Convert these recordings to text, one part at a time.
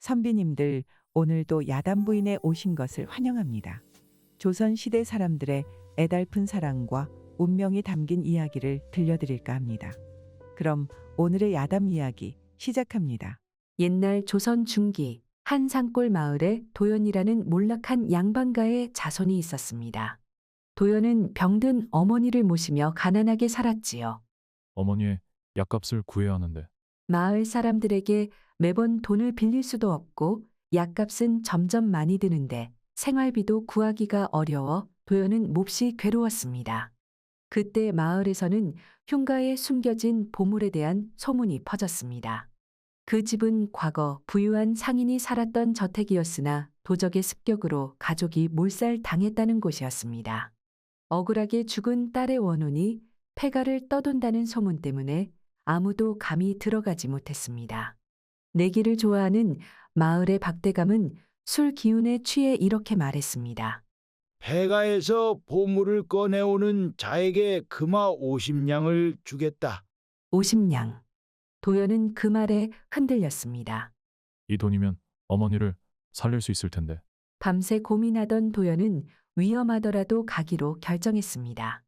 선비님들, 오늘도 야단 부인에 오신 것을 환영합니다. 조선시대 사람들의 애달픈 사랑과 운명이 담긴 이야기를 들려드릴까 합니다. 그럼 오늘의 야담 이야기 시작합니다. 옛날 조선 중기 한 산골 마을에 도연이라는 몰락한 양반가의 자손이 있었습니다. 도연은 병든 어머니를 모시며 가난하게 살았지요. 어머니의 약값을 구해야 하는데 마을 사람들에게 매번 돈을 빌릴 수도 없고 약값은 점점 많이 드는데 생활비도 구하기가 어려워 도연은 몹시 괴로웠습니다. 그때 마을에서는 흉가에 숨겨진 보물에 대한 소문이 퍼졌습니다. 그 집은 과거 부유한 상인이 살았던 저택이었으나 도적의 습격으로 가족이 몰살당했다는 곳이었습니다. 억울하게 죽은 딸의 원혼이 폐가를 떠돈다는 소문 때문에 아무도 감히 들어가지 못했습니다. 내기를 좋아하는 마을의 박대감은 술 기운에 취해 이렇게 말했습니다. 폐가에서 보물을 꺼내오는 자에게 금화 50냥을 주겠다. 50냥. 도연은 그 말에 흔들렸습니다. 이 돈이면 어머니를 살릴 수 있을 텐데 밤새 고민하던 도연은 위험하더라도 가기로 결정했습니다.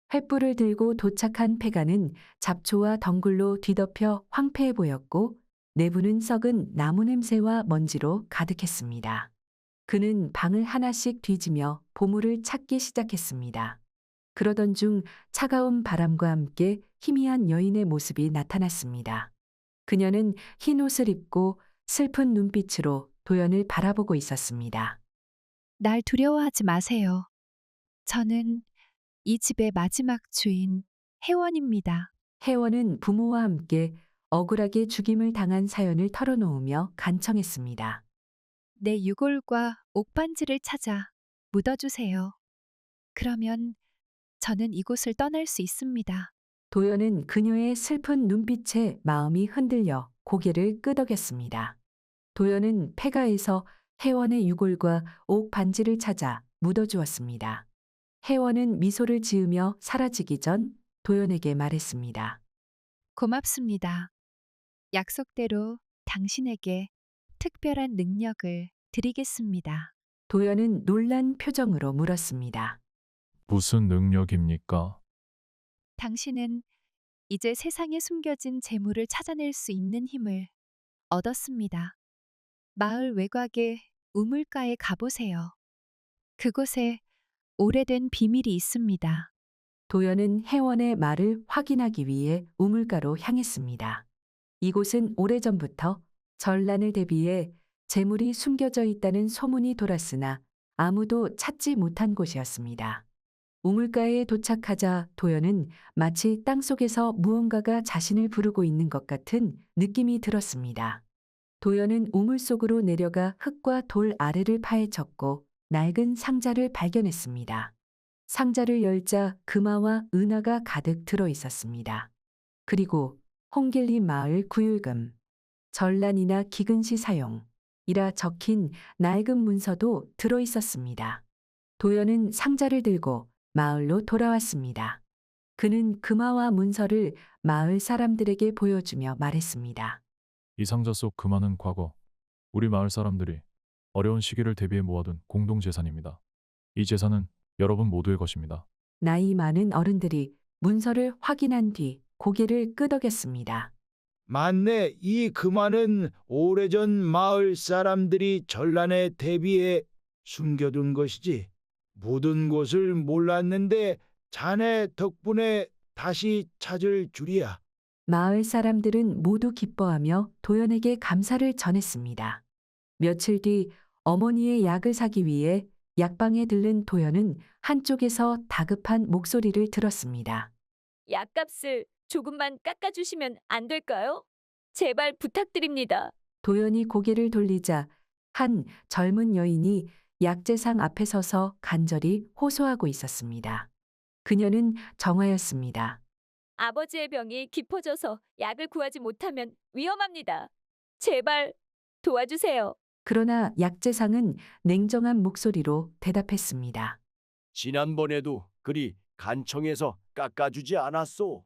횃불을 들고 도착한 폐가는 잡초와 덩굴로 뒤덮여 황폐해 보였고 내부는 썩은 나무 냄새와 먼지로 가득했습니다. 그는 방을 하나씩 뒤지며 보물을 찾기 시작했습니다. 그러던 중 차가운 바람과 함께 희미한 여인의 모습이 나타났습니다. 그녀는 흰 옷을 입고 슬픈 눈빛으로 도연을 바라보고 있었습니다. 날 두려워하지 마세요. 저는 이 집의 마지막 주인, 혜원입니다. 혜원은 부모와 함께 억울하게 죽임을 당한 사연을 털어놓으며 간청했습니다. 내 유골과 옥반지를 찾아 묻어주세요. 그러면 저는 이곳을 떠날 수 있습니다. 도연은 그녀의 슬픈 눈빛에 마음이 흔들려 고개를 끄덕였습니다. 도연은 폐가에서 혜원의 유골과 옥 반지를 찾아 묻어주었습니다. 혜원은 미소를 지으며 사라지기 전 도연에게 말했습니다. 고맙습니다. 약속대로 당신에게 특별한 능력을 드리겠습니다. 도연은 놀란 표정으로 물었습니다. 무슨 능력입니까? 당신은 이제 세상에 숨겨진 재물을 찾아낼 수 있는 힘을 얻었습니다. 마을 외곽의 우물가에 가보세요. 그곳에 오래된 비밀이 있습니다. 도연은 혜원의 말을 확인하기 위해 우물가로 향했습니다. 이곳은 오래전부터 전란을 대비해 재물이 숨겨져 있다는 소문이 돌았으나 아무도 찾지 못한 곳이었습니다. 우물가에 도착하자 도연은 마치 땅속에서 무언가가 자신을 부르고 있는 것 같은 느낌이 들었습니다. 도연은 우물 속으로 내려가 흙과 돌 아래를 파헤쳤고 낡은 상자를 발견했습니다. 상자를 열자 금화와 은하가 가득 들어 있었습니다. 그리고 홍길리 마을 구율금, 전란이나 기근시 사용이라 적힌 낡은 문서도 들어 있었습니다. 도연은 상자를 들고 마을로 돌아왔습니다. 그는 금화와 문서를 마을 사람들에게 보여주며 말했습니다. 이 상자 속 금화는 과거 우리 마을 사람들이 어려운 시기를 대비해 모아둔 공동 재산입니다. 이 재산은 여러분 모두의 것입니다. 나이 많은 어른들이 문서를 확인한 뒤 고개를 끄덕였습니다. 맞네, 이 금화는 오래전 마을 사람들이 전란에 대비해 숨겨둔 것이지. 묻은 곳을 몰랐는데 자네 덕분에 다시 찾을 줄이야. 마을 사람들은 모두 기뻐하며 도연에게 감사를 전했습니다. 며칠 뒤 어머니의 약을 사기 위해 약방에 들른 도연은 한쪽에서 다급한 목소리를 들었습니다. 약값을 조금만 깎아주시면 안 될까요? 제발 부탁드립니다. 도연이 고개를 돌리자 한 젊은 여인이 약재상 앞에 서서 간절히 호소하고 있었습니다. 그녀는 정화였습니다. 아버지의 병이 깊어져서 약을 구하지 못하면 위험합니다. 제발 도와주세요. 그러나 약재상은 냉정한 목소리로 대답했습니다. 지난번에도 그리 간청해서 깎아주지 않았소.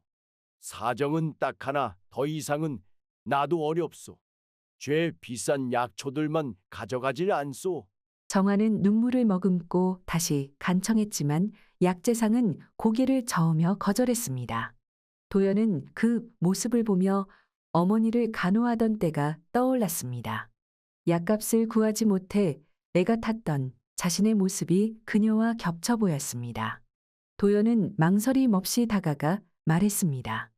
사정은 딱 하나, 더 이상은 나도 어렵소. 죄 비싼 약초들만 가져가질 않소. 정화는 눈물을 머금고 다시 간청했지만 약재상은 고개를 저으며 거절했습니다. 도연은 그 모습을 보며 어머니를 간호하던 때가 떠올랐습니다. 약값을 구하지 못해 애가 탔던 자신의 모습이 그녀와 겹쳐 보였습니다. 도연은 망설임 없이 다가가 말했습니다.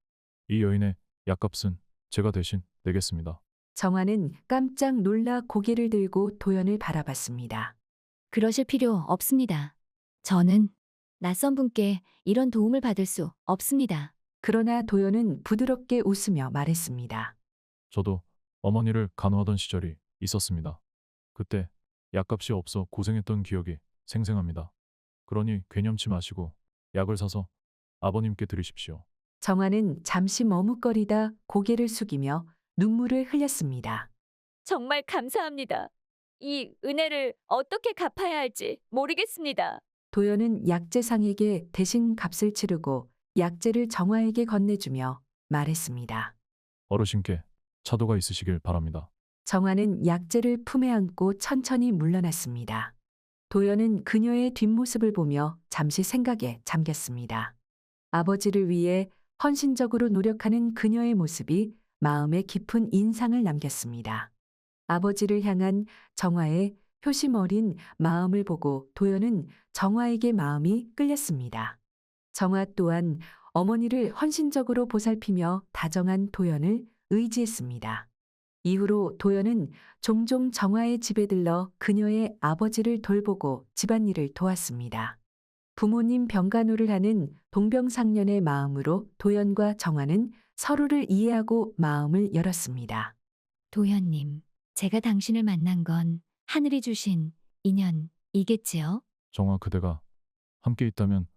이 여인의 약값은 제가 대신 내겠습니다. 정화는 깜짝 놀라 고개를 들고 도연을 바라봤습니다. 그러실 필요 없습니다. 저는 낯선 분께 이런 도움을 받을 수 없습니다. 그러나 도연은 부드럽게 웃으며 말했습니다. 저도 어머니를 간호하던 시절이 있었습니다. 그때 약값이 없어 고생했던 기억이 생생합니다. 그러니 괴념치 마시고 약을 사서 아버님께 드리십시오. 정화는 잠시 머뭇거리다 고개를 숙이며 눈물을 흘렸습니다. 정말 감사합니다. 이 은혜를 어떻게 갚아야 할지 모르겠습니다. 도연은 약재상에게 대신 값을 치르고 약재를 정화에게 건네주며 말했습니다. 어르신께 차도가 있으시길 바랍니다. 정화는 약재를 품에 안고 천천히 물러났습니다. 도연은 그녀의 뒷모습을 보며 잠시 생각에 잠겼습니다. 아버지를 위해 헌신적으로 노력하는 그녀의 모습이 마음에 깊은 인상을 남겼습니다. 아버지를 향한 정화의 효심 어린 마음을 보고 도연은 정화에게 마음이 끌렸습니다. 정화 또한 어머니를 헌신적으로 보살피며 다정한 도연을 의지했습니다. 이후로 도연은 종종 정화의 집에 들러 그녀의 아버지를 돌보고 집안일을 도왔습니다. 부모님 병간호를 하는 동병상련의 마음으로 도연과 정화는 서로를 이해하고 마음을 열었습니다. 도현님, 제가 당신을 만난 건 하늘이 주신 인연이겠지요? 정화 그대가 함께 있다면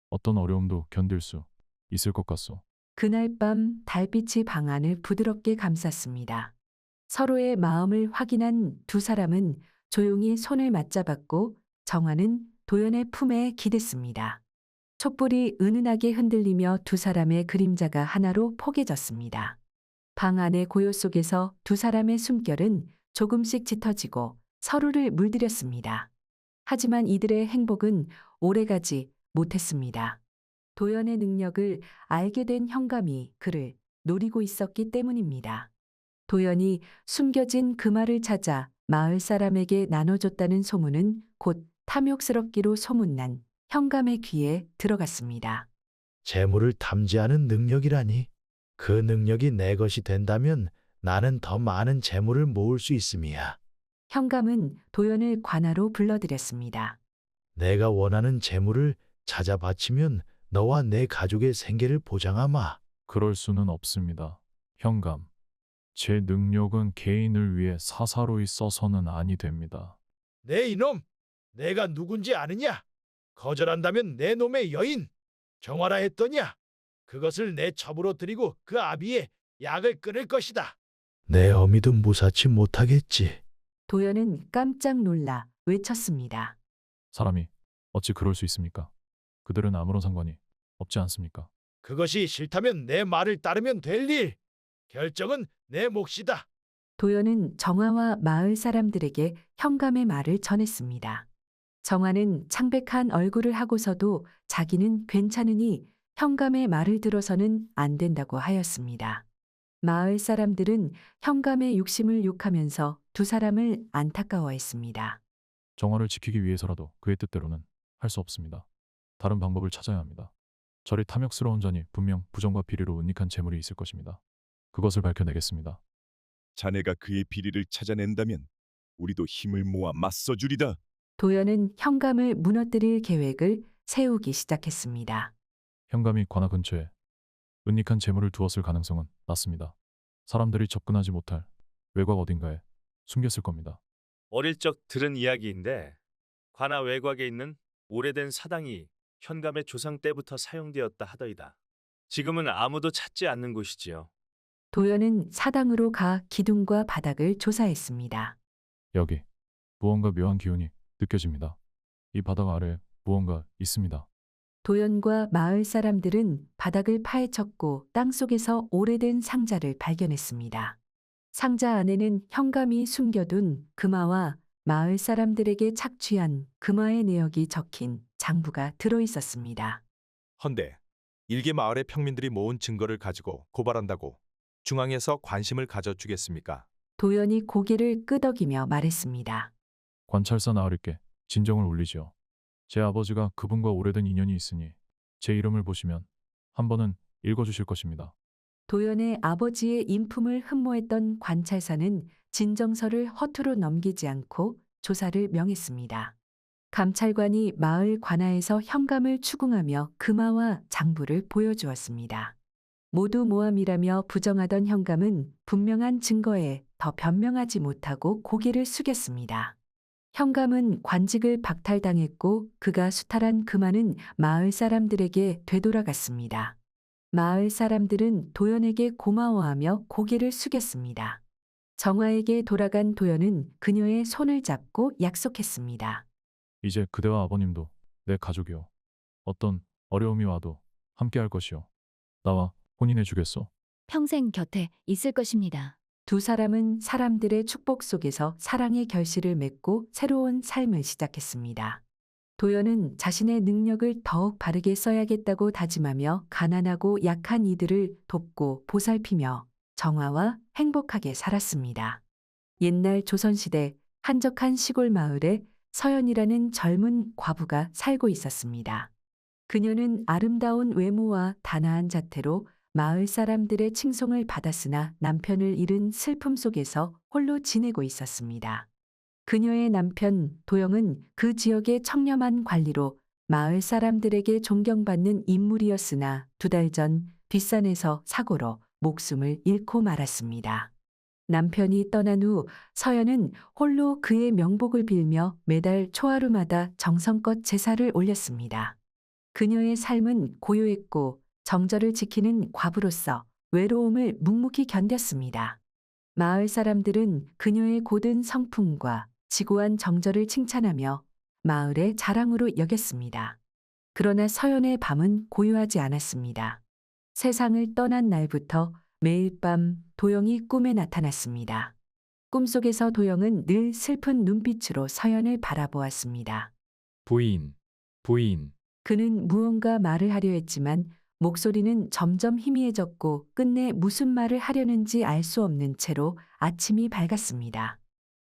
어떤 어려움도 견딜 수 있을 것 같소. 그날 밤 달빛이 방 안을 부드럽게 감쌌습니다. 서로의 마음을 확인한 두 사람은 조용히 손을 맞잡았고 정화는 도연의 품에 기댔습니다. 촛불이 은은하게 흔들리며 두 사람의 그림자가 하나로 포개졌습니다. 방 안의 고요 속에서 두 사람의 숨결은 조금씩 짙어지고 서로를 물들였습니다. 하지만 이들의 행복은 오래가지 못했습니다. 도연의 능력을 알게 된 현감이 그를 노리고 있었기 때문입니다. 도연이 숨겨진 그 말을 찾아 마을 사람에게 나눠줬다는 소문은 곧 탐욕스럽기로 소문난 현감의 귀에 들어갔습니다. 재물을 탐지하는 능력이라니. 그 능력이 내 것이 된다면 나는 더 많은 재물을 모을 수 있음이야. 현감은 도연을 관하로 불러들였습니다. 내가 원하는 재물을 찾아 바치면 너와 내 가족의 생계를 보장하마. 그럴 수는 없습니다. 현감, 제 능력은 개인을 위해 사사로이 써서는 아니 됩니다. 내 이놈! 내가 누군지 아느냐? 거절한다면 내 놈의 여인! 정화라 했더냐? 그것을 내 첩으로 드리고 그 아비의 약을 끊을 것이다. 내 어미도 무사치 못하겠지. 도연은 깜짝 놀라 외쳤습니다. 사람이 어찌 그럴 수 있습니까? 그들은 아무런 상관이 없지 않습니까? 그것이 싫다면 내 말을 따르면 될 일. 결정은 내 몫이다. 도연은 정화와 마을 사람들에게 현감의 말을 전했습니다. 정화는 창백한 얼굴을 하고서도 자기는 괜찮으니 현감의 말을 들어서는 안 된다고 하였습니다. 마을 사람들은 현감의 욕심을 욕하면서 두 사람을 안타까워했습니다. 정화를 지키기 위해서라도 그의 뜻대로는 할 수 없습니다. 다른 방법을 찾아야 합니다. 저리 탐욕스러운 자니 분명 부정과 비리로 은닉한 재물이 있을 것입니다. 그것을 밝혀내겠습니다. 자네가 그의 비리를 찾아낸다면 우리도 힘을 모아 맞서주리다. 도연은 현감을 무너뜨릴 계획을 세우기 시작했습니다. 현감이 관아 근처에 은닉한 재물을 두었을 가능성은 낮습니다. 사람들이 접근하지 못할 외곽 어딘가에 숨겼을 겁니다. 어릴 적 들은 이야기인데 관아 외곽에 있는 오래된 사당이 현감의 조상 때부터 사용되었다 하더이다. 지금은 아무도 찾지 않는 곳이지요. 도연은 사당으로 가 기둥과 바닥을 조사했습니다. 여기 무언가 묘한 기운이 느껴집니다. 이 바닥 아래에 무언가 있습니다. 도연과 마을 사람들은 바닥을 파헤쳤고 땅속에서 오래된 상자를 발견했습니다. 상자 안에는 현감이 숨겨둔 금화와 마을 사람들에게 착취한 금화의 내역이 적힌 장부가 들어 있었습니다. 헌데 일개 마을의 평민들이 모은 증거를 가지고 고발한다고 중앙에서 관심을 가져주겠습니까? 도연이 고개를 끄덕이며 말했습니다. 관찰사 나으리께 진정을 올리지요. 제 아버지가 그분과 오래된 인연이 있으니 제 이름을 보시면 한 번은 읽어주실 것입니다. 도연의 아버지의 인품을 흠모했던 관찰사는 진정서를 허투루 넘기지 않고 조사를 명했습니다. 감찰관이 마을 관아에서 현감을 추궁하며 금화와 장부를 보여주었습니다. 모두 모함이라며 부정하던 현감은 분명한 증거에 더 변명하지 못하고 고개를 숙였습니다. 현감은 관직을 박탈당했고 그가 수탈한 금화는 마을 사람들에게 되돌아갔습니다. 마을 사람들은 도연에게 고마워하며 고개를 숙였습니다. 정화에게 돌아간 도연은 그녀의 손을 잡고 약속했습니다. 이제 그대와 아버님도 내 가족이요. 어떤 어려움이 와도 함께할 것이요. 나와 혼인해 주겠소. 평생 곁에 있을 것입니다. 두 사람은 사람들의 축복 속에서 사랑의 결실을 맺고 새로운 삶을 시작했습니다. 도연은 자신의 능력을 더욱 바르게 써야겠다고 다짐하며 가난하고 약한 이들을 돕고 보살피며 정화와 행복하게 살았습니다. 옛날 조선시대 한적한 시골 마을에 서연이라는 젊은 과부가 살고 있었습니다. 그녀는 아름다운 외모와 단아한 자태로 마을 사람들의 칭송을 받았으나 남편을 잃은 슬픔 속에서 홀로 지내고 있었습니다. 그녀의 남편 도영은 그 지역의 청렴한 관리로 마을 사람들에게 존경받는 인물이었으나 2달 전 뒷산에서 사고로 목숨을 잃고 말았습니다. 남편이 떠난 후 서연은 홀로 그의 명복을 빌며 매달 초하루마다 정성껏 제사를 올렸습니다. 그녀의 삶은 고요했고 정절을 지키는 과부로서 외로움을 묵묵히 견뎠습니다. 마을 사람들은 그녀의 고든 성품과 지고한 정절을 칭찬하며 마을의 자랑으로 여겼습니다. 그러나 서연의 밤은 고요하지 않았습니다. 세상을 떠난 날부터 매일 밤 도영이 꿈에 나타났습니다. 꿈속에서 도영은 늘 슬픈 눈빛으로 서연을 바라보았습니다. 부인, 부인. 그는 무언가 말을 하려 했지만 목소리는 점점 희미해졌고 끝내 무슨 말을 하려는지 알 수 없는 채로 아침이 밝았습니다.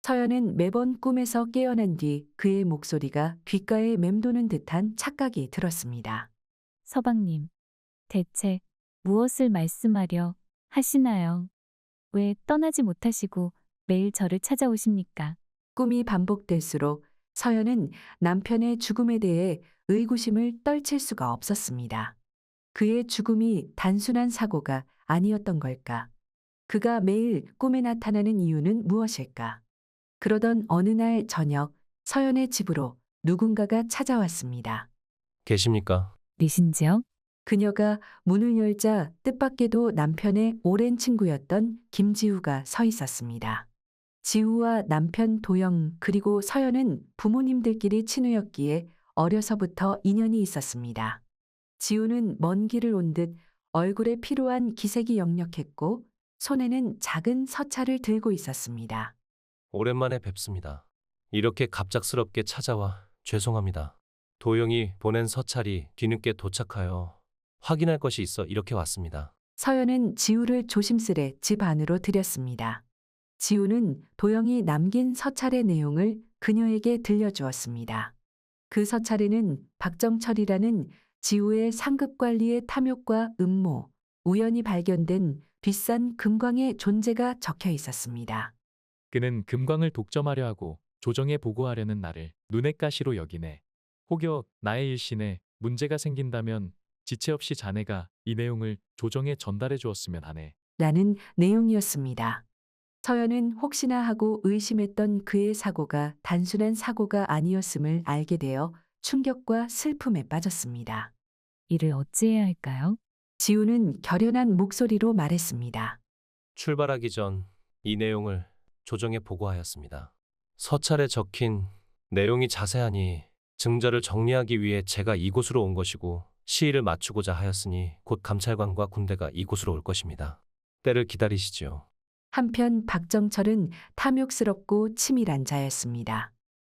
서연은 매번 꿈에서 깨어난 뒤 그의 목소리가 귓가에 맴도는 듯한 착각이 들었습니다. 서방님, 대체 무엇을 말씀하려 하시나요? 왜 떠나지 못하시고 매일 저를 찾아오십니까? 꿈이 반복될수록 서연은 남편의 죽음에 대해 의구심을 떨칠 수가 없었습니다. 그의 죽음이 단순한 사고가 아니었던 걸까? 그가 매일 꿈에 나타나는 이유는 무엇일까? 그러던 어느 날 저녁 서연의 집으로 누군가가 찾아왔습니다. 계십니까? 리신지요? 그녀가 문을 열자 뜻밖에도 남편의 오랜 친구였던 김지우가 서 있었습니다. 지우와 남편 도영 그리고 서연은 부모님들끼리 친구였기에 어려서부터 인연이 있었습니다. 지우는 먼 길을 온 듯 얼굴에 피로한 기색이 역력했고 손에는 작은 서찰을 들고 있었습니다. 오랜만에 뵙습니다. 이렇게 갑작스럽게 찾아와 죄송합니다. 도영이 보낸 서찰이 뒤늦게 도착하여 확인할 것이 있어 이렇게 왔습니다. 서연은 지우를 조심스레 집 안으로 들였습니다. 지우는 도영이 남긴 서찰의 내용을 그녀에게 들려주었습니다. 그 서찰에는 박정철이라는 지우의 상급 관리의 탐욕과 음모, 우연히 발견된 뒷산 금광의 존재가 적혀 있었습니다. 그는 금광을 독점하려 하고 조정에 보고하려는 나를 눈엣 가시로 여기네. 혹여 나의 일신에 문제가 생긴다면 지체 없이 자네가 이 내용을 조정에 전달해 주었으면 하네. 라는 내용이었습니다. 서연은 혹시나 하고 의심했던 그의 사고가 단순한 사고가 아니었음을 알게 되어 충격과 슬픔에 빠졌습니다. 이를 어찌해야 할까요? 지우는 결연한 목소리로 말했습니다. 출발하기 전 이 내용을 조정에 보고하였습니다. 서찰에 적힌 내용이 자세하니 증거를 정리하기 위해 제가 이곳으로 온 것이고 시일을 맞추고자 하였으니 곧 감찰관과 군대가 이곳으로 올 것입니다. 때를 기다리시지요. 한편 박정철은 탐욕스럽고 치밀한 자였습니다.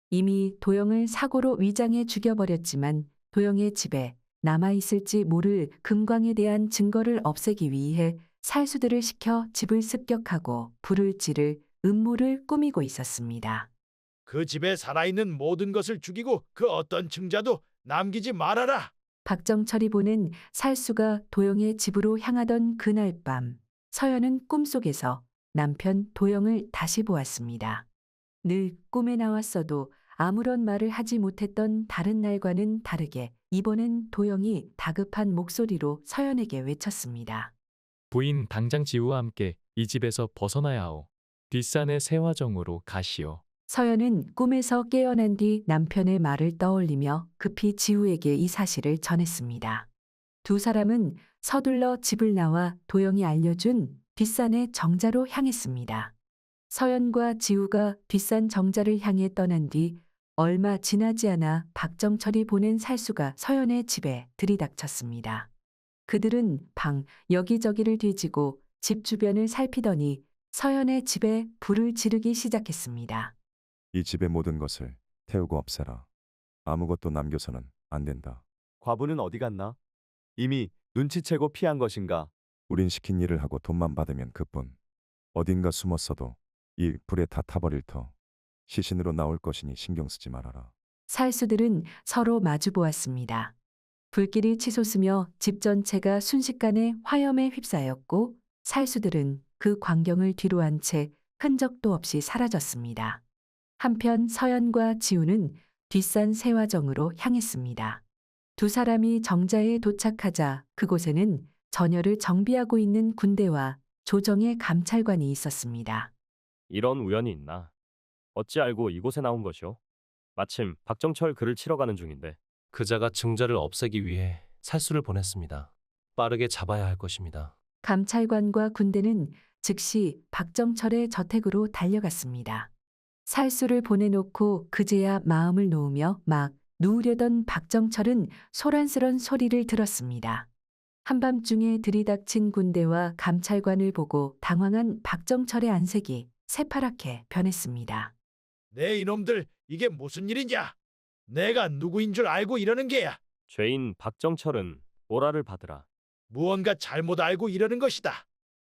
이미 도영을 사고로 위장해 죽여버렸지만 도영의 집에 남아있을지 모를 금광에 대한 증거를 없애기 위해 살수들을 시켜 집을 습격하고 불을 지를 음모를 꾸미고 있었습니다. 그 집에 살아있는 모든 것을 죽이고 그 어떤 증자도 남기지 말아라. 박정철이 보는 살수가 도영의 집으로 향하던 그날 밤, 서연은 꿈속에서 남편 도영을 다시 보았습니다. 늘 꿈에 나왔어도 아무런 말을 하지 못했던 다른 날과는 다르게 이번엔 도영이 다급한 목소리로 서연에게 외쳤습니다. 부인 당장 지우와 함께 이 집에서 벗어나야 하오. 뒷산의 세화정으로 가시오. 서연은 꿈에서 깨어난 뒤 남편의 말을 떠올리며 급히 지우에게 이 사실을 전했습니다. 두 사람은 서둘러 집을 나와 도영이 알려준 뒷산의 정자로 향했습니다. 서연과 지우가 뒷산 정자를 향해 떠난 뒤 얼마 지나지 않아 박정철이 보낸 살수가 서연의 집에 들이닥쳤습니다. 그들은 방 여기저기를 뒤지고 집 주변을 살피더니 서연의 집에 불을 지르기 시작했습니다. 이 집의 모든 것을 태우고 없애라. 아무것도 남겨서는 안 된다. 과부는 어디 갔나? 이미 눈치채고 피한 것인가? 우린 시킨 일을 하고 돈만 받으면 그뿐. 어딘가 숨었어도 이 불에 다 타버릴 터. 시신으로 나올 것이니 신경 쓰지 말아라. 살수들은 서로 마주 보았습니다. 불길이 치솟으며 집 전체가 순식간에 화염에 휩싸였고 살수들은 그 광경을 뒤로한 채 흔적도 없이 사라졌습니다. 한편 서연과 지우는 뒷산 세화정으로 향했습니다. 두 사람이 정자에 도착하자 그곳에는 전열을 정비하고 있는 군대와 조정의 감찰관이 있었습니다. 이런 우연이 있나? 어찌 알고 이곳에 나온 것이오? 마침 박정철 글을 치러 가는 중인데. 그자가 증자를 없애기 위해 살수를 보냈습니다. 빠르게 잡아야 할 것입니다. 감찰관과 군대는 즉시 박정철의 저택으로 달려갔습니다. 살수를 보내놓고 그제야 마음을 놓으며 막 누우려던 박정철은 소란스런 소리를 들었습니다. 한밤중에 들이닥친 군대와 감찰관을 보고 당황한 박정철의 안색이 새파랗게 변했습니다. 내 이놈들 이게 무슨 일이냐? 내가 누구인 줄 알고 이러는 게야. 죄인 박정철은 오라를 받으라. 무언가 잘못 알고 이러는 것이다.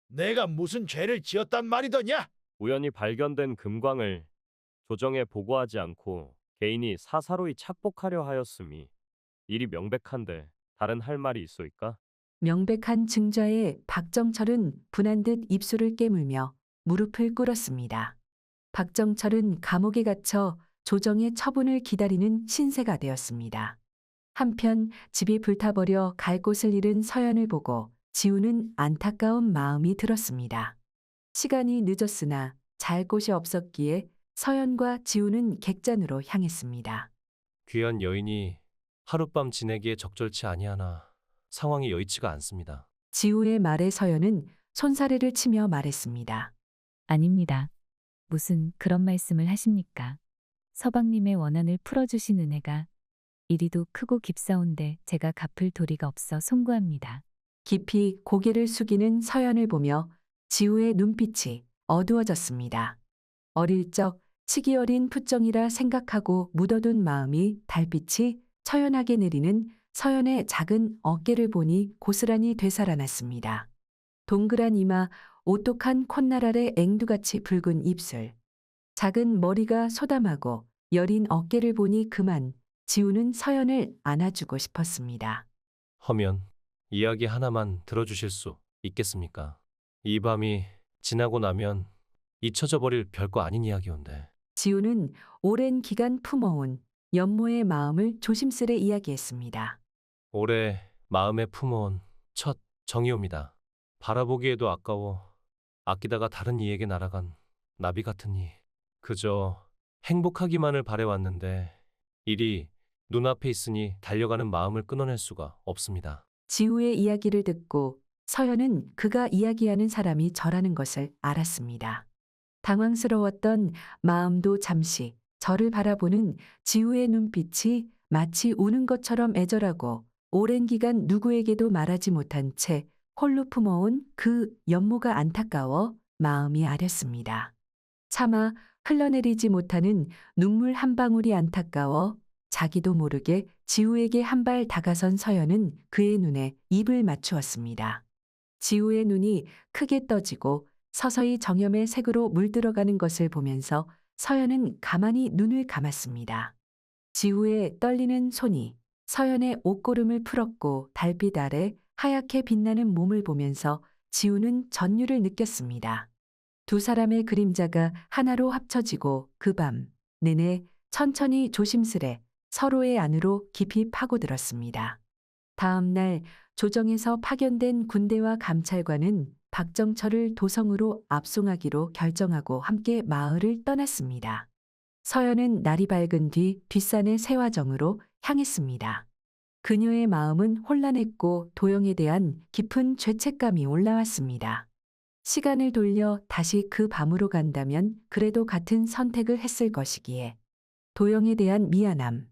내가 무슨 죄를 지었단 말이더냐? 우연히 발견된 금광을 조정에 보고하지 않고 개인이 사사로이 착복하려 하였음이 일이 명백한데 다른 할 말이 있소이까? 명백한 증자에 박정철은 분한 듯 입술을 깨물며 무릎을 꿇었습니다. 박정철은 감옥에 갇혀 조정의 처분을 기다리는 신세가 되었습니다. 한편 집이 불타버려 갈 곳을 잃은 서연을 보고 지우는 안타까운 마음이 들었습니다. 시간이 늦었으나 잘 곳이 없었기에 서연과 지우는 객잔으로 향했습니다. 귀한 여인이 하룻밤 지내기에 적절치 아니하나 상황이 여의치가 않습니다. 지우의 말에 서연은 손사래를 치며 말했습니다. 아닙니다. 무슨 그런 말씀을 하십니까? 서방님의 원한을 풀어주신 은혜가 이리도 크고 깊사온데 제가 갚을 도리가 없어 송구합니다. 깊이 고개를 숙이는 서연을 보며 지우의 눈빛이 어두워졌습니다. 어릴 적 치기 어린 풋정이라 생각하고 묻어둔 마음이 달빛이 처연하게 내리는 서연의 작은 어깨를 보니 고스란히 되살아났습니다. 동그란 이마, 오똑한 콧날 아래 앵두같이 붉은 입술, 작은 머리가 소담하고 여린 어깨를 보니 그만 지우는 서연을 안아주고 싶었습니다. 허면 이야기 하나만 들어주실 수 있겠습니까? 이 밤이 지나고 나면 잊혀져 버릴 별거 아닌 이야기온데. 지우는 오랜 기간 품어온 연모의 마음을 조심스레 이야기했습니다. 올해 마음에 품어온 첫 정이옵니다. 바라보기에도 아까워 아끼다가 다른 이에게 날아간 나비 같은 이. 그저 행복하기만을 바래왔는데 일이 눈앞에 있으니 달려가는 마음을 끊어낼 수가 없습니다. 지우의 이야기를 듣고 서연은 그가 이야기하는 사람이 저라는 것을 알았습니다. 당황스러웠던 마음도 잠시 저를 바라보는 지우의 눈빛이 마치 우는 것처럼 애절하고 오랜 기간 누구에게도 말하지 못한 채 홀로 품어온 그 연모가 안타까워 마음이 아렸습니다. 차마 흘러내리지 못하는 눈물 한 방울이 안타까워 자기도 모르게 지우에게 한 발 다가선 서연은 그의 눈에 입을 맞추었습니다. 지우의 눈이 크게 떠지고 서서히 정염의 색으로 물들어가는 것을 보면서 서연은 가만히 눈을 감았습니다. 지우의 떨리는 손이 서연의 옷고름을 풀었고 달빛 아래 하얗게 빛나는 몸을 보면서 지우는 전율을 느꼈습니다. 두 사람의 그림자가 하나로 합쳐지고 그 밤 내내 천천히 조심스레 서로의 안으로 깊이 파고들었습니다. 다음 날 조정에서 파견된 군대와 감찰관은 박정철을 도성으로 압송하기로 결정하고 함께 마을을 떠났습니다. 서연은 날이 밝은 뒤 뒷산의 세화정으로 향했습니다. 그녀의 마음은 혼란했고 도영에 대한 깊은 죄책감이 올라왔습니다. 시간을 돌려 다시 그 밤으로 간다면 그래도 같은 선택을 했을 것이기에 도영에 대한 미안함,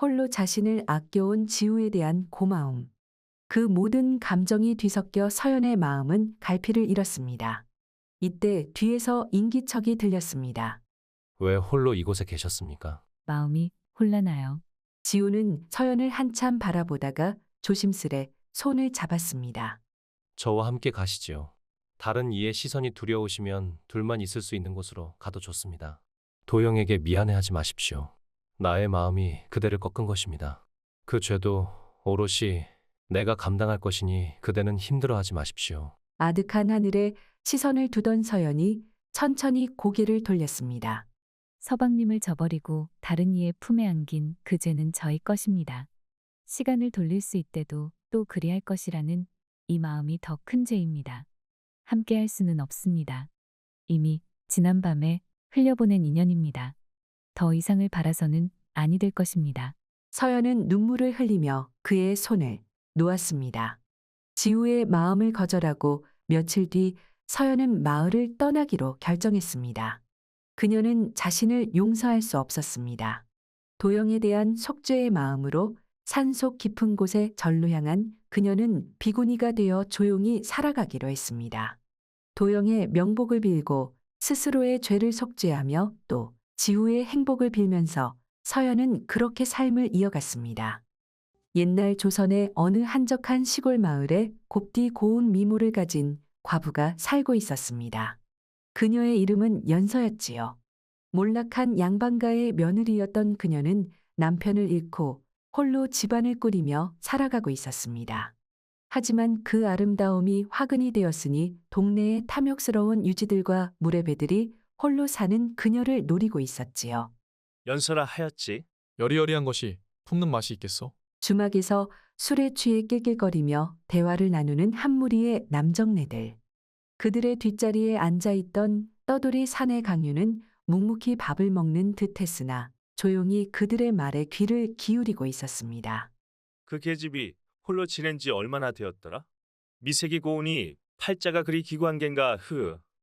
홀로 자신을 아껴온 지우에 대한 고마움, 그 모든 감정이 뒤섞여 서연의 마음은 갈피를 잃었습니다. 이때 뒤에서 인기척이 들렸습니다. 왜 홀로 이곳에 계셨습니까? 마음이 혼란하여. 지우는 서연을 한참 바라보다가 조심스레 손을 잡았습니다. 저와 함께 가시지요. 다른 이의 시선이 두려우시면 둘만 있을 수 있는 곳으로 가도 좋습니다. 도영에게 미안해하지 마십시오. 나의 마음이 그대를 꺾은 것입니다. 그 죄도 오롯이 내가 감당할 것이니 그대는 힘들어하지 마십시오. 아득한 하늘에 시선을 두던 서연이 천천히 고개를 돌렸습니다. 서방님을 저버리고 다른 이의 품에 안긴 그 죄는 저희 것입니다. 시간을 돌릴 수 있대도 또 그리할 것이라는 이 마음이 더 큰 죄입니다. 함께 할 수는 없습니다. 이미 지난 밤에 흘려보낸 인연입니다. 더 이상을 바라서는 아니 될 것입니다. 서연은 눈물을 흘리며 그의 손을 놓았습니다. 지우의 마음을 거절하고 며칠 뒤 서연은 마을을 떠나기로 결정했습니다. 그녀는 자신을 용서할 수 없었습니다. 도영에 대한 속죄의 마음으로 산속 깊은 곳에 절로 향한 그녀는 비구니가 되어 조용히 살아가기로 했습니다. 도영의 명복을 빌고 스스로의 죄를 속죄하며 또 지우의 행복을 빌면서 서연은 그렇게 삶을 이어갔습니다. 옛날 조선의 어느 한적한 시골 마을에 곱디 고운 미모를 가진 과부가 살고 있었습니다. 그녀의 이름은 연서였지요. 몰락한 양반가의 며느리였던 그녀는 남편을 잃고 홀로 집안을 꾸리며 살아가고 있었습니다. 하지만 그 아름다움이 화근이 되었으니 동네의 탐욕스러운 유지들과 무례배들이 홀로 사는 그녀를 노리고 있었지요. 연설아 하였지. 여리여리한 것이 품는 맛이 있겠어? 주막에서 술에 취해 낄낄거리며 대화를 나누는 한 무리의 남정네들. 그들의 뒷자리에 앉아있던 떠돌이 사내 강유는 묵묵히 밥을 먹는 듯했으나 조용히 그들의 말에 귀를 기울이고 있었습니다. 그 계집이 홀로 지낸 지 얼마나 되었더라? 미색이 고우니 팔자가 그리 기구한 겐가.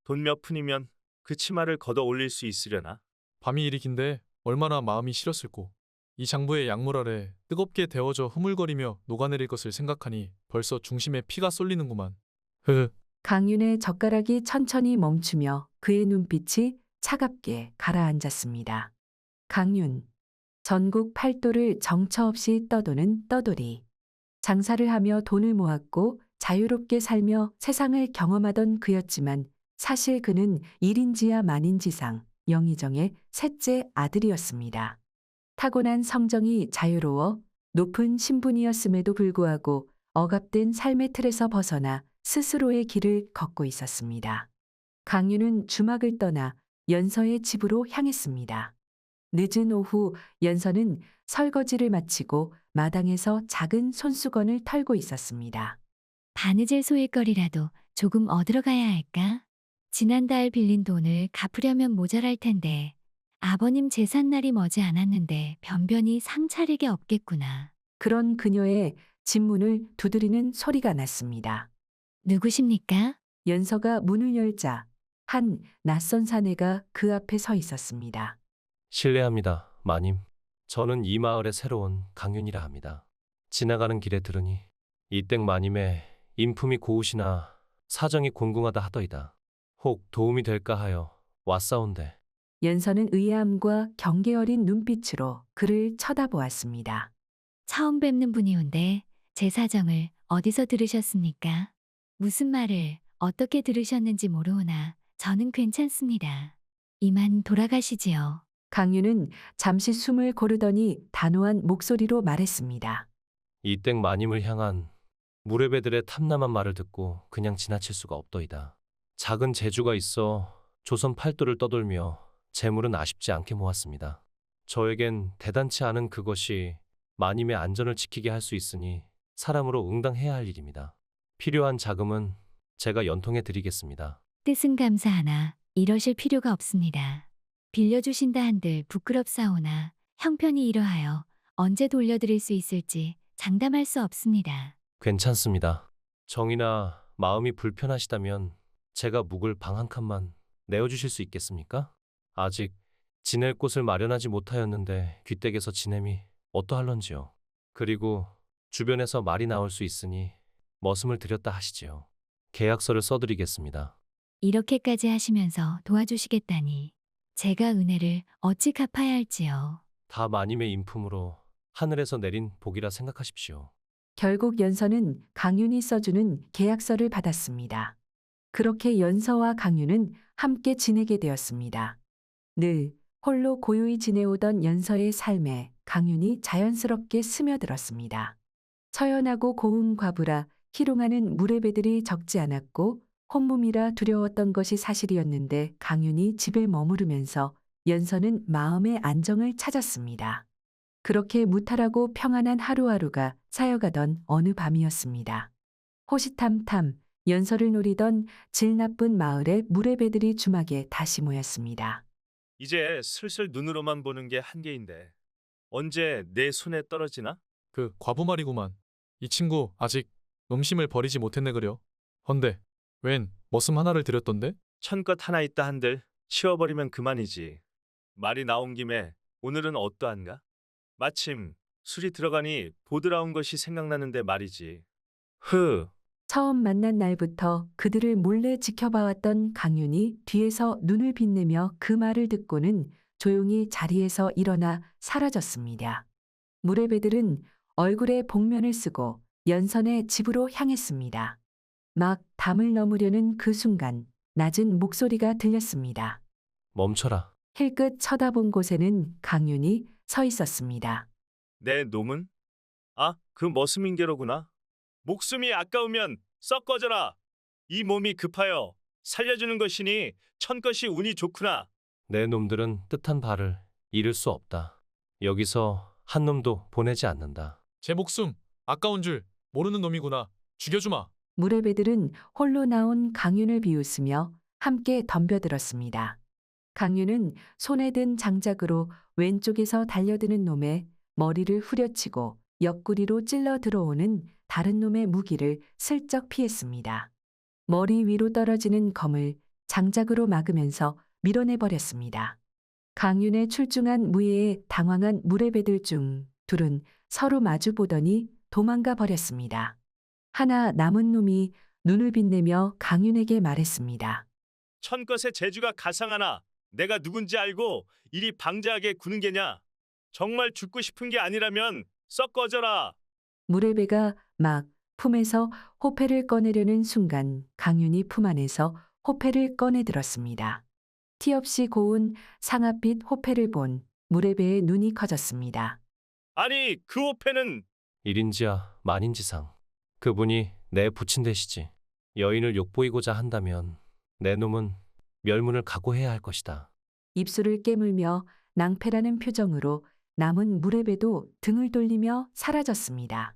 돈 몇 푼이면 그 치마를 걷어 올릴 수 있으려나? 밤이 이리 긴데 얼마나 마음이 시렸을꼬. 이 장부의 약물 아래 뜨겁게 데워져 흐물거리며 녹아내릴 것을 생각하니 벌써 중심에 피가 쏠리는구만. 강윤의 젓가락이 천천히 멈추며 그의 눈빛이 차갑게 가라앉았습니다. 강윤, 전국 팔도를 정처 없이 떠도는 떠돌이. 장사를 하며 돈을 모았고 자유롭게 살며 세상을 경험하던 그였지만 사실 그는 1인지야 만인지상 영의정의 셋째 아들이었습니다. 타고난 성정이 자유로워 높은 신분이었음에도 불구하고 억압된 삶의 틀에서 벗어나 스스로의 길을 걷고 있었습니다. 강윤은 주막을 떠나 연서의 집으로 향했습니다. 늦은 오후 연서는 설거지를 마치고 마당에서 작은 손수건을 털고 있었습니다. 바느질 소일거리라도 조금 얻으러 가야 할까? 지난달 빌린 돈을 갚으려면 모자랄 텐데 아버님 제삿날이 머지 않았는데 변변히 상 차릴 게 없겠구나. 그런 그녀의 집문을 두드리는 소리가 났습니다. 누구십니까? 연서가 문을 열자 한 낯선 사내가 그 앞에 서 있었습니다. 실례합니다, 마님. 저는 이 마을의 새로운 강윤이라 합니다. 지나가는 길에 들으니 이댁 마님의 인품이 고우시나 사정이 공궁하다 하더이다. 혹 도움이 될까 하여 왔사온데. 연서는 의아함과 경계 어린 눈빛으로 그를 쳐다보았습니다. 처음 뵙는 분이온데 제 사정을 어디서 들으셨습니까? 무슨 말을 어떻게 들으셨는지 모르오나 저는 괜찮습니다. 이만 돌아가시지요. 강유는 잠시 숨을 고르더니 단호한 목소리로 말했습니다. 이댁 마님을 향한 무례배들의 탐남한 말을 듣고 그냥 지나칠 수가 없더이다. 작은 재주가 있어 조선 팔도를 떠돌며 재물은 아쉽지 않게 모았습니다. 저에겐 대단치 않은 그것이 마님의 안전을 지키게 할 수 있으니 사람으로 응당해야 할 일입니다. 필요한 자금은 제가 연통해 드리겠습니다. 뜻은 감사하나 이러실 필요가 없습니다. 빌려주신다 한들 부끄럽사오나 형편이 이러하여 언제 돌려드릴 수 있을지 장담할 수 없습니다. 괜찮습니다. 정이나 마음이 불편하시다면 제가 묵을 방 한 칸만 내어주실 수 있겠습니까? 아직 지낼 곳을 마련하지 못하였는데 귀댁에서 지냄이 어떠할런지요. 그리고 주변에서 말이 나올 수 있으니 머슴을 들였다 하시지요. 계약서를 써드리겠습니다. 이렇게까지 하시면서 도와주시겠다니 제가 은혜를 어찌 갚아야 할지요. 다 마님의 인품으로 하늘에서 내린 복이라 생각하십시오. 결국 연서는 강윤이 써주는 계약서를 받았습니다. 그렇게 연서와 강윤은 함께 지내게 되었습니다. 늘 홀로 고요히 지내오던 연서의 삶에 강윤이 자연스럽게 스며들었습니다. 처연하고 고운 과부라 희롱하는 무례배들이 적지 않았고 혼몸이라 두려웠던 것이 사실이었는데 강윤이 집에 머무르면서 연서는 마음의 안정을 찾았습니다. 그렇게 무탈하고 평안한 하루하루가 쌓여가던 어느 밤이었습니다. 호시탐탐 연서를 노리던 질 나쁜 마을의 무례배들이 주막에 다시 모였습니다. 이제 슬슬 눈으로만 보는 게 한계인데 언제 내 손에 떨어지나? 그 과부 말이구만. 이 친구 아직 음심을 버리지 못했네 그려. 헌데 웬 머슴 하나를 들였던데? 천껏 하나 있다 한들 치워버리면 그만이지. 말이 나온 김에 오늘은 어떠한가? 마침 술이 들어가니 보드라운 것이 생각나는데 말이지. 처음 만난 날부터 그들을 몰래 지켜봐왔던 강윤이 뒤에서 눈을 빛내며 그 말을 듣고는 조용히 자리에서 일어나 사라졌습니다. 무례배들은 얼굴에 복면을 쓰고 연선의 집으로 향했습니다. 막 담을 넘으려는 그 순간 낮은 목소리가 들렸습니다. 멈춰라. 힐끗 쳐다본 곳에는 강윤이 서 있었습니다. 내 놈은? 아, 그 머슴인게로구나. 목숨이 아까우면 썩 꺼져라. 이 몸이 급하여 살려주는 것이니 천것이 운이 좋구나. 내 놈들은 뜻한 바를 이룰 수 없다. 여기서 한 놈도 보내지 않는다. 제 목숨 아까운 줄 모르는 놈이구나. 죽여주마. 무례배들은 홀로 나온 강윤을 비웃으며 함께 덤벼들었습니다. 강윤은 손에 든 장작으로 왼쪽에서 달려드는 놈의 머리를 후려치고 옆구리로 찔러 들어오는 다른 놈의 무기를 슬쩍 피했습니다. 머리 위로 떨어지는 검을 장작으로 막으면서 밀어내버렸습니다. 강윤의 출중한 무예에 당황한 무례배들 중 둘은 서로 마주보더니 도망가 버렸습니다. 하나 남은 놈이 눈을 빛내며 강윤에게 말했습니다. 천것의 재주가 가상하나 내가 누군지 알고 이리 방자하게 구는 게냐? 정말 죽고 싶은 게 아니라면 썩 꺼져라. 무례배가 막 품에서 호패를 꺼내려는 순간 강윤이 품 안에서 호패를 꺼내 들었습니다. 티 없이 고운 상아빛 호패를 본 무례배의 눈이 커졌습니다. 아니 그 호패는 1인지야 만인지상. 그분이 내 부친 되시지. 여인을 욕보이고자 한다면 내 놈은 멸문을 각오해야 할 것이다. 입술을 깨물며 낭패라는 표정으로 남은 무례배도 등을 돌리며 사라졌습니다.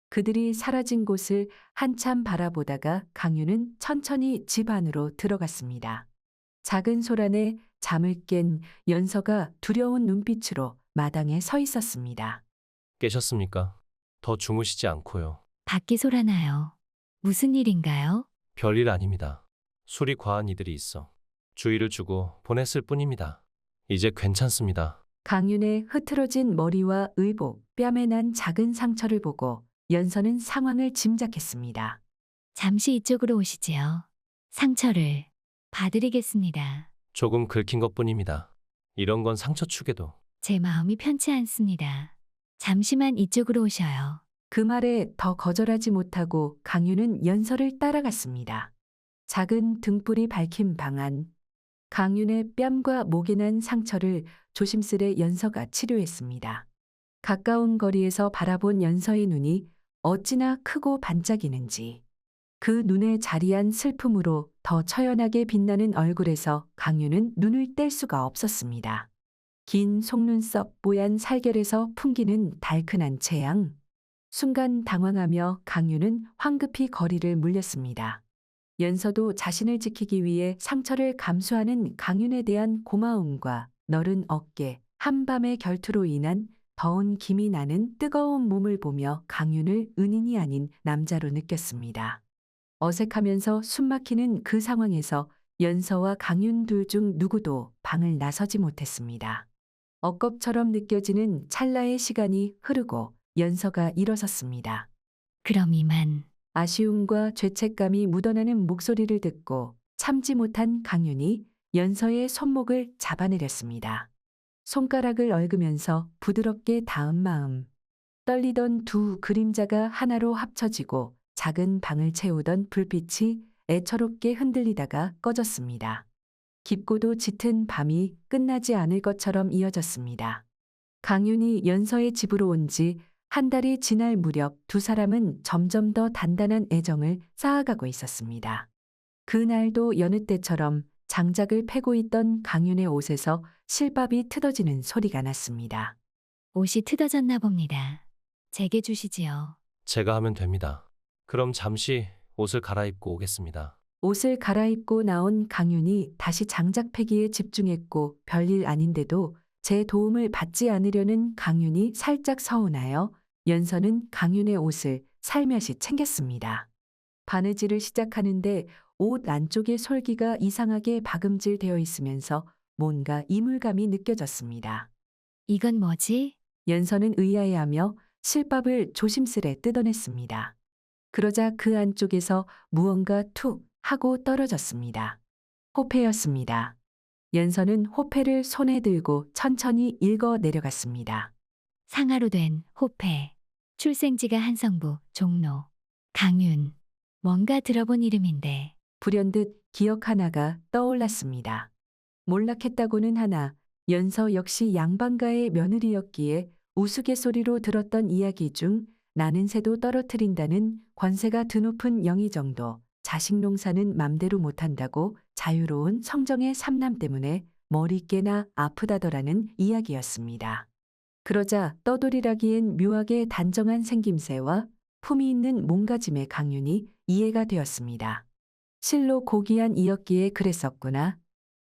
그들이 사라진 곳을 한참 바라보다가 강윤은 천천히 집 안으로 들어갔습니다. 작은 소란에 잠을 깬 연서가 두려운 눈빛으로 마당에 서 있었습니다. 깨셨습니까? 더 주무시지 않고요. 밖이 소라나요. 무슨 일인가요? 별일 아닙니다. 술이 과한 이들이 있어 주의를 주고 보냈을 뿐입니다. 이제 괜찮습니다. 강윤의 흐트러진 머리와 의복, 뺨에 난 작은 상처를 보고 연서는 상황을 짐작했습니다. 잠시 이쪽으로 오시지요. 상처를 봐드리겠습니다. 조금 긁힌 것뿐입니다. 이런 건 상처 축에도. 제 마음이 편치 않습니다. 잠시만 이쪽으로 오셔요. 그 말에 더 거절하지 못하고 강윤은 연서를 따라갔습니다. 작은 등불이 밝힌 방 안. 강윤의 뺨과 목에 난 상처를 조심스레 연서가 치료했습니다. 가까운 거리에서 바라본 연서의 눈이 어찌나 크고 반짝이는지. 그 눈에 자리한 슬픔으로 더 처연하게 빛나는 얼굴에서 강윤은 눈을 뗄 수가 없었습니다. 긴 속눈썹 뽀얀 살결에서 풍기는 달큰한 재앙. 순간 당황하며 강윤은 황급히 거리를 물렸습니다. 연서도 자신을 지키기 위해 상처를 감수하는 강윤에 대한 고마움과 너른 어깨, 한밤의 결투로 인한 더운 김이 나는 뜨거운 몸을 보며 강윤을 은인이 아닌 남자로 느꼈습니다. 어색하면서 숨막히는 그 상황에서 연서와 강윤 둘 중 누구도 방을 나서지 못했습니다. 억겁처럼 느껴지는 찰나의 시간이 흐르고 연서가 일어섰습니다. 그럼 이만. 아쉬움과 죄책감이 묻어나는 목소리를 듣고 참지 못한 강윤이 연서의 손목을 잡아내렸습니다. 손가락을 얽으면서 부드럽게 닿은 마음. 떨리던 두 그림자가 하나로 합쳐지고 작은 방을 채우던 불빛이 애처롭게 흔들리다가 꺼졌습니다. 깊고도 짙은 밤이 끝나지 않을 것처럼 이어졌습니다. 강윤이 연서의 집으로 온 지 한 달이 지날 무렵 두 사람은 점점 더 단단한 애정을 쌓아가고 있었습니다. 그날도 여느 때처럼 장작을 패고 있던 강윤의 옷에서 실밥이 트어지는 소리가 났습니다. 옷이 트어졌나 봅니다. 제게 주시지요. 제가 하면 됩니다. 그럼 잠시 옷을 갈아입고 오겠습니다. 옷을 갈아입고 나온 강윤이 다시 장작 패기에 집중했고 별일 아닌데도 제 도움을 받지 않으려는 강윤이 살짝 서운하여 연서는 강윤의 옷을 살며시 챙겼습니다. 바느질을 시작하는데 옷 안쪽의 솔기가 이상하게 박음질되어 있으면서 뭔가 이물감이 느껴졌습니다. 이건 뭐지? 연서는 의아해하며 실밥을 조심스레 뜯어냈습니다. 그러자 그 안쪽에서 무언가 툭 하고 떨어졌습니다. 호패였습니다. 연서는 호패를 손에 들고 천천히 읽어 내려갔습니다. 상하로 된 호패. 출생지가 한성부, 종로. 강윤. 뭔가 들어본 이름인데. 불현듯 기억 하나가 떠올랐습니다. 몰락했다고는 하나 연서 역시 양반가의 며느리였기에 우스갯소리로 들었던 이야기 중 나는 새도 떨어뜨린다는 권세가 드높은 영희 정도, 자식 농사는 맘대로 못한다고 자유로운 성정의 삼남 때문에 머리깨나 아프다더라는 이야기였습니다. 그러자 떠돌이라기엔 묘하게 단정한 생김새와 품이 있는 몸가짐의 강윤이 이해가 되었습니다. 실로 고귀한 이였기에 그랬었구나.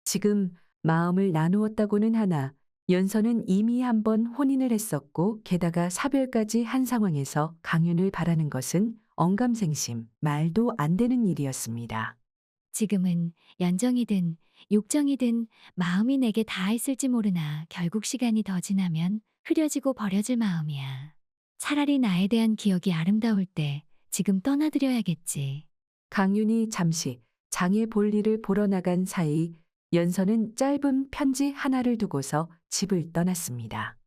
지금 마음을 나누었다고는 하나 연서는 이미 한번 혼인을 했었고 게다가 사별까지 한 상황에서 강윤을 바라는 것은 언감생심, 말도 안 되는 일이었습니다. 지금은 연정이든 욕정이든 마음이 내게 닿아있을지 모르나 결국 시간이 더 지나면 흐려지고 버려질 마음이야. 차라리 나에 대한 기억이 아름다울 때 지금 떠나드려야겠지. 강윤이 잠시 장의 볼일을 보러 나간 사이 연서는 짧은 편지 하나를 두고서 집을 떠났습니다.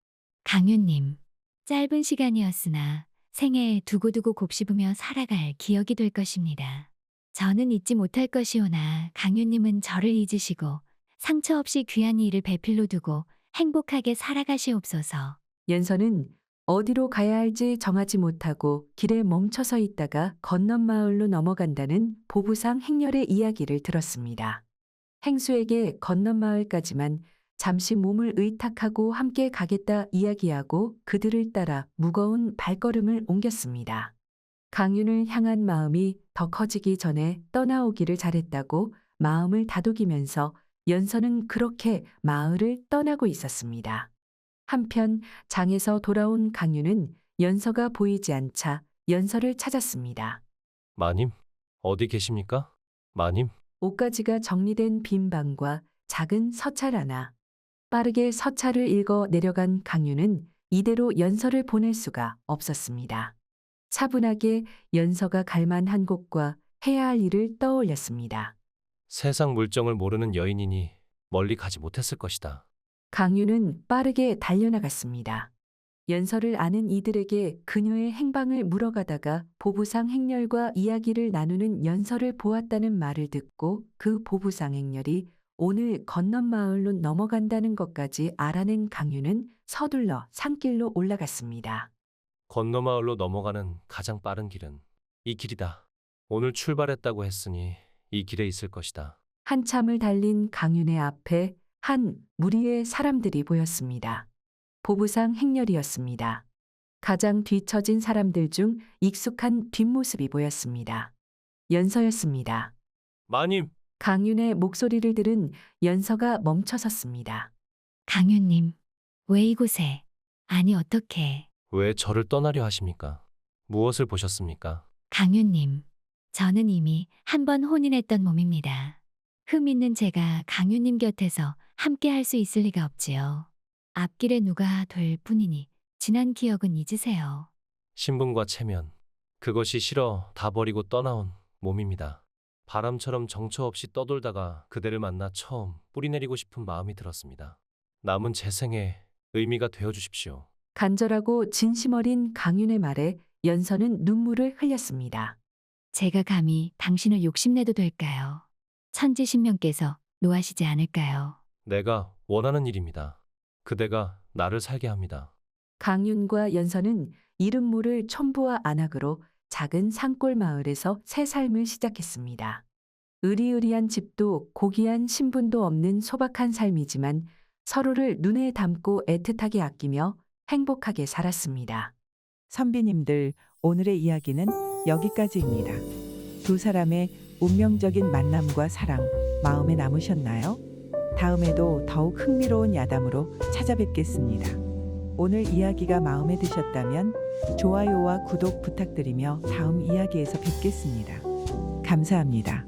강윤님, 짧은 시간이었으나 생애에 두고두고 곱씹으며 살아갈 기억이 될 것입니다. 저는 잊지 못할 것이오나 강윤님은 저를 잊으시고 상처 없이 귀한 일을 배필로 두고 행복하게 살아가시옵소서. 연서는 어디로 가야 할지 정하지 못하고 길에 멈춰서 있다가 건넌 마을로 넘어간다는 보부상 행렬의 이야기를 들었습니다. 행수에게 건넌 마을까지만 잠시 몸을 의탁하고 함께 가겠다 이야기하고 그들을 따라 무거운 발걸음을 옮겼습니다. 강윤을 향한 마음이 더 커지기 전에 떠나오기를 잘했다고 마음을 다독이면서 연서는 그렇게 마을을 떠나고 있었습니다. 한편 장에서 돌아온 강윤은 연서가 보이지 않자 연서를 찾았습니다. 마님, 어디 계십니까? 마님. 옷가지가 정리된 빈 방과 작은 서찰 하나. 빠르게 서찰을 읽어 내려간 강윤은 이대로 연서를 보낼 수가 없었습니다. 차분하게 연서가 갈 만한 곳과 해야 할 일을 떠올렸습니다. 세상 물정을 모르는 여인이니 멀리 가지 못했을 것이다. 강유는 빠르게 달려나갔습니다. 연서를 아는 이들에게 그녀의 행방을 물어가다가 보부상 행렬과 이야기를 나누는 연서를 보았다는 말을 듣고 그 보부상 행렬이 오늘 건넌 마을로 넘어간다는 것까지 알아낸 강유는 서둘러 산길로 올라갔습니다. 건너마을로 넘어가는 가장 빠른 길은 이 길이다. 오늘 출발했다고 했으니 이 길에 있을 것이다. 한참을 달린 강윤의 앞에 한 무리의 사람들이 보였습니다. 보부상 행렬이었습니다. 가장 뒤처진 사람들 중 익숙한 뒷모습이 보였습니다. 연서였습니다. 마님! 강윤의 목소리를 들은 연서가 멈춰섰습니다. 강윤님, 왜 이곳에? 아니 어떻게? 왜 저를 떠나려 하십니까? 무엇을 보셨습니까? 강윤님, 저는 이미 한 번 혼인했던 몸입니다. 흠 있는 제가 강윤님 곁에서 함께 할 수 있을 리가 없지요. 앞길에 누가 될 뿐이니 지난 기억은 잊으세요. 신분과 체면, 그것이 싫어 다 버리고 떠나온 몸입니다. 바람처럼 정처 없이 떠돌다가 그대를 만나 처음 뿌리내리고 싶은 마음이 들었습니다. 남은 제 생에 의미가 되어 주십시오. 간절하고 진심 어린 강윤의 말에 연서는 눈물을 흘렸습니다. 제가 감히 당신을 욕심내도 될까요? 천지신명께서 노하시지 않을까요? 내가 원하는 일입니다. 그대가 나를 살게 합니다. 강윤과 연서는 이름 모를 촌부와 안악으로 작은 산골 마을에서 새 삶을 시작했습니다. 으리으리한 집도 고귀한 신분도 없는 소박한 삶이지만 서로를 눈에 담고 애틋하게 아끼며 행복하게 살았습니다. 선비님들, 오늘의 이야기는 여기까지입니다. 두 사람의 운명적인 만남과 사랑, 마음에 남으셨나요? 다음에도 더욱 흥미로운 야담으로 찾아뵙겠습니다. 오늘 이야기가 마음에 드셨다면 좋아요와 구독 부탁드리며 다음 이야기에서 뵙겠습니다. 감사합니다.